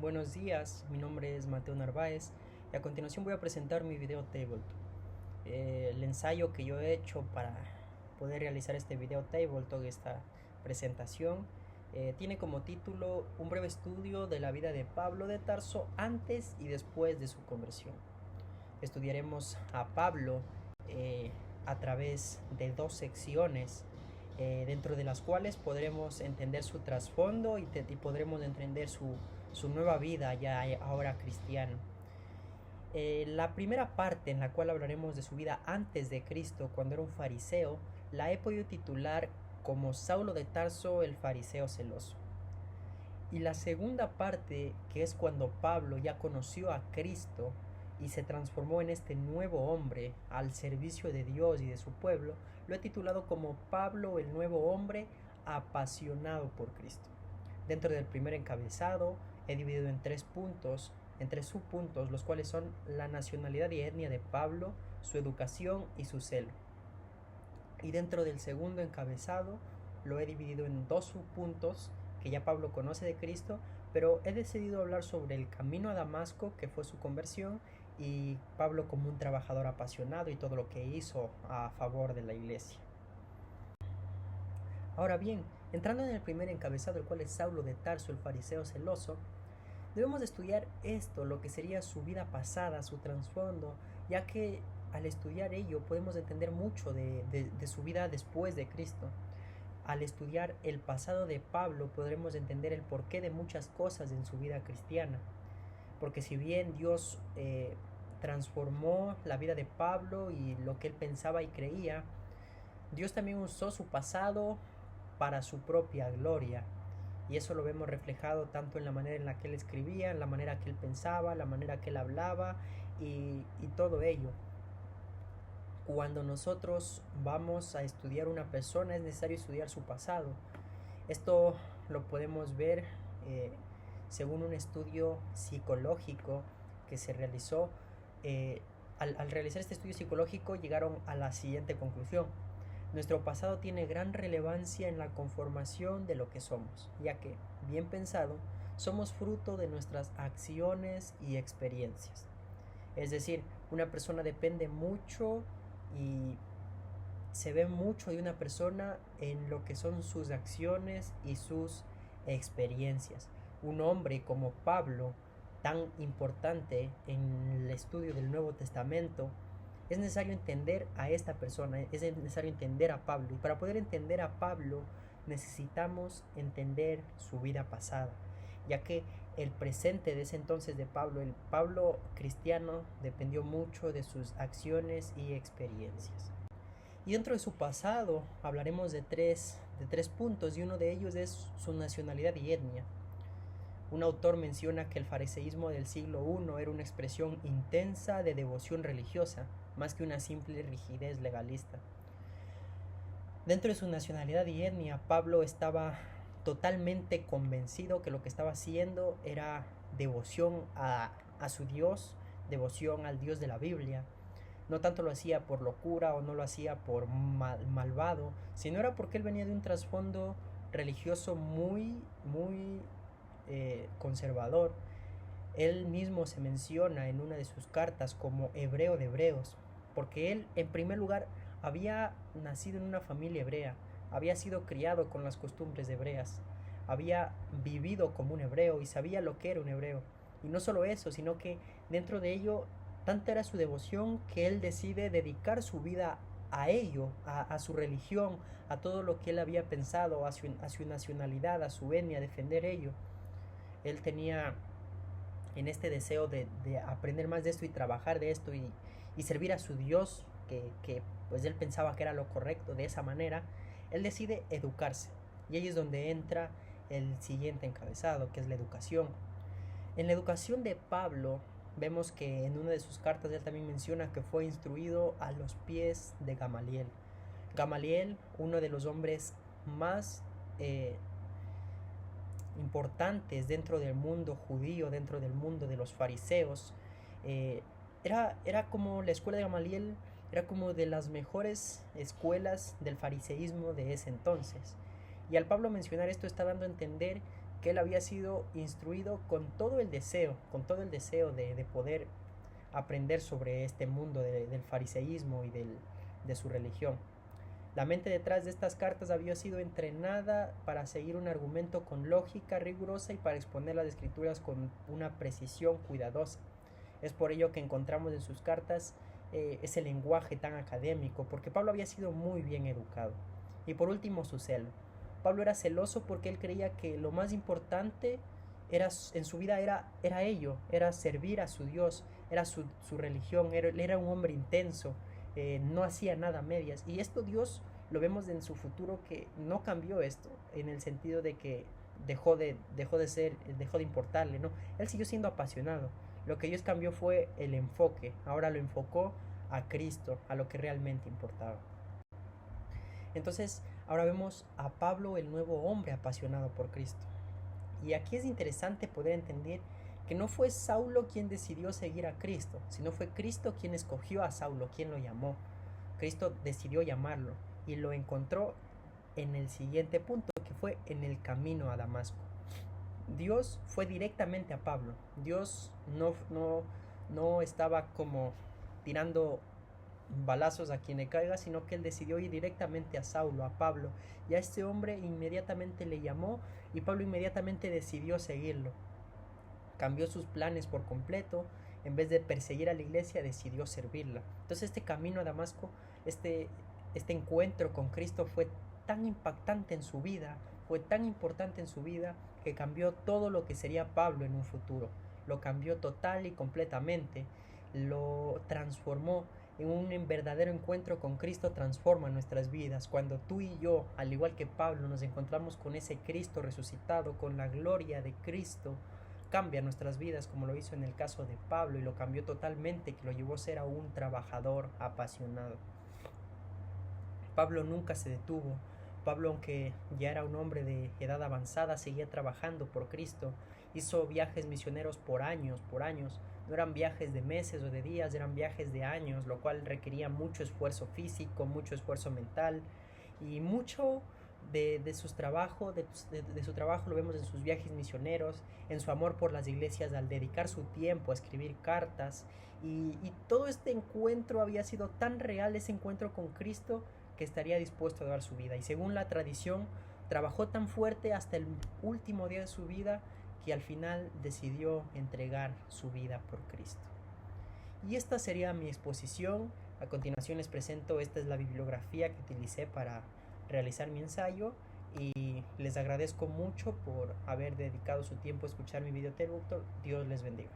Buenos días, mi nombre es Mateo Narváez y a continuación voy a presentar mi video Tabletop. El ensayo que yo he hecho para poder realizar este video Tabletop, esta presentación, tiene como título un breve estudio de la vida de Pablo de Tarso antes y después de su conversión. Estudiaremos a Pablo a través de dos secciones dentro de las cuales podremos entender su trasfondo y podremos entender su nueva vida ya ahora cristiano. La primera parte en la cual hablaremos de su vida antes de Cristo, cuando era un fariseo, la he podido titular como Saulo de Tarso, el fariseo celoso. Y la segunda parte, que es cuando Pablo ya conoció a Cristo y se transformó en este nuevo hombre al servicio de Dios y de su pueblo, lo he titulado como Pablo el nuevo hombre apasionado por Cristo. Dentro del primer encabezado he dividido en tres subpuntos, los cuales son la nacionalidad y etnia de Pablo, su educación y su celo. Y dentro del segundo encabezado lo he dividido en dos subpuntos que ya Pablo conoce de Cristo, pero he decidido hablar sobre el camino a Damasco, que fue su conversión, y Pablo como un trabajador apasionado y todo lo que hizo a favor de la iglesia. Ahora bien, entrando en el primer encabezado, el cual es Saulo de Tarso, el fariseo celoso, debemos de estudiar esto, lo que sería su vida pasada, su trasfondo, ya que al estudiar ello podemos entender mucho de su vida después de Cristo. Al estudiar el pasado de Pablo podremos entender el porqué de muchas cosas en su vida cristiana. Porque si bien Dios transformó la vida de Pablo y lo que él pensaba y creía, Dios también usó su pasado para su propia gloria. Y eso lo vemos reflejado tanto en la manera en la que él escribía, en la manera que él pensaba, la manera que él hablaba y todo ello. Cuando nosotros vamos a estudiar una persona es necesario estudiar su pasado. Esto lo podemos ver según un estudio psicológico que se realizó. Al realizar este estudio psicológico llegaron a la siguiente conclusión: nuestro pasado tiene gran relevancia en la conformación de lo que somos, ya que, bien pensado, somos fruto de nuestras acciones y experiencias. Es decir, una persona depende mucho y se ve mucho de una persona en lo que son sus acciones y sus experiencias. Un hombre como Pablo, tan importante en el estudio del Nuevo Testamento, es necesario entender a esta persona, es necesario entender a Pablo. Y para poder entender a Pablo necesitamos entender su vida pasada, ya que el presente de ese entonces de Pablo, el Pablo cristiano, dependió mucho de sus acciones y experiencias. Y dentro de su pasado hablaremos de tres puntos, y uno de ellos es su nacionalidad y etnia. Un autor menciona que el fariseísmo del siglo I era una expresión intensa de devoción religiosa, más que una simple rigidez legalista. Dentro de su nacionalidad y etnia, Pablo estaba totalmente convencido que lo que estaba haciendo era devoción a su Dios, devoción al Dios de la Biblia. No tanto lo hacía por locura o no lo hacía por malvado, sino era porque él venía de un trasfondo religioso muy conservador. Él mismo se menciona en una de sus cartas como hebreo de hebreos, porque él, en primer lugar, había nacido en una familia hebrea, había sido criado con las costumbres hebreas, había vivido como un hebreo y sabía lo que era un hebreo. Y no solo eso, sino que dentro de ello, tanta era su devoción que él decide dedicar su vida a ello, a su religión, a todo lo que él había pensado, a su nacionalidad, a su etnia, a defender ello. Él tenía en este deseo de aprender más de esto y trabajar de esto y servir a su Dios, que pues él pensaba que era lo correcto de esa manera. Él decide educarse, y ahí es donde entra el siguiente encabezado, que es la educación. En la educación de Pablo vemos que en una de sus cartas él también menciona que fue instruido a los pies de Gamaliel. Gamaliel, uno de los hombres más importantes dentro del mundo judío, dentro del mundo de los fariseos. Era como la escuela de Gamaliel, era como de las mejores escuelas del fariseísmo de ese entonces. Y al Pablo mencionar esto está dando a entender que él había sido instruido con todo el deseo de poder aprender sobre este mundo del fariseísmo y de su religión. La mente detrás de estas cartas había sido entrenada para seguir un argumento con lógica rigurosa y para exponer las escrituras con una precisión cuidadosa. Es por ello que encontramos en sus cartas ese lenguaje tan académico, porque Pablo había sido muy bien educado. Y por último, su celo. Pablo era celoso porque él creía que lo más importante en su vida era ello, era servir a su Dios, era su religión, era un hombre intenso, no hacía nada a medias. Y esto Dios lo vemos en su futuro, que no cambió esto, en el sentido de que dejó de importarle, ¿no? Él siguió siendo apasionado. Lo que Dios cambió fue el enfoque. Ahora lo enfocó a Cristo, a lo que realmente importaba. Entonces, ahora vemos a Pablo, el nuevo hombre apasionado por Cristo. Y aquí es interesante poder entender que no fue Saulo quien decidió seguir a Cristo, sino fue Cristo quien escogió a Saulo, quien lo llamó. Cristo decidió llamarlo y lo encontró en el siguiente punto, que fue en el camino a Damasco. Dios fue directamente a Pablo. Dios no estaba como tirando balazos a quien le caiga, sino que él decidió ir directamente a Saulo, a Pablo, y a este hombre inmediatamente le llamó y Pablo inmediatamente decidió seguirlo. Cambió sus planes por completo. En vez de perseguir a la iglesia, decidió servirla. Entonces este camino a Damasco, este encuentro con Cristo fue tan impactante en su vida, fue tan importante en su vida, que cambió todo lo que sería Pablo en un futuro. Lo cambió total y completamente. Lo transformó en un verdadero encuentro con Cristo. Transforma nuestras vidas. Cuando tú y yo, al igual que Pablo, nos encontramos con ese Cristo resucitado, con la gloria de Cristo, cambia nuestras vidas, como lo hizo en el caso de Pablo, y lo cambió totalmente, que lo llevó a ser a un trabajador apasionado. Pablo nunca se detuvo. Pablo, aunque ya era un hombre de edad avanzada, seguía trabajando por Cristo. Hizo viajes misioneros por años. No eran viajes de meses o de días, eran viajes de años, lo cual requería mucho esfuerzo físico, mucho esfuerzo mental, y mucho de su trabajo lo vemos en sus viajes misioneros, en su amor por las iglesias, al dedicar su tiempo a escribir cartas. Y todo este encuentro había sido tan real, ese encuentro con Cristo, que estaría dispuesto a dar su vida. Y según la tradición, trabajó tan fuerte hasta el último día de su vida, que al final decidió entregar su vida por Cristo. Y esta sería mi exposición. A continuación les presento, esta es la bibliografía que utilicé para realizar mi ensayo, y les agradezco mucho por haber dedicado su tiempo a escuchar mi video traductor. Dios les bendiga.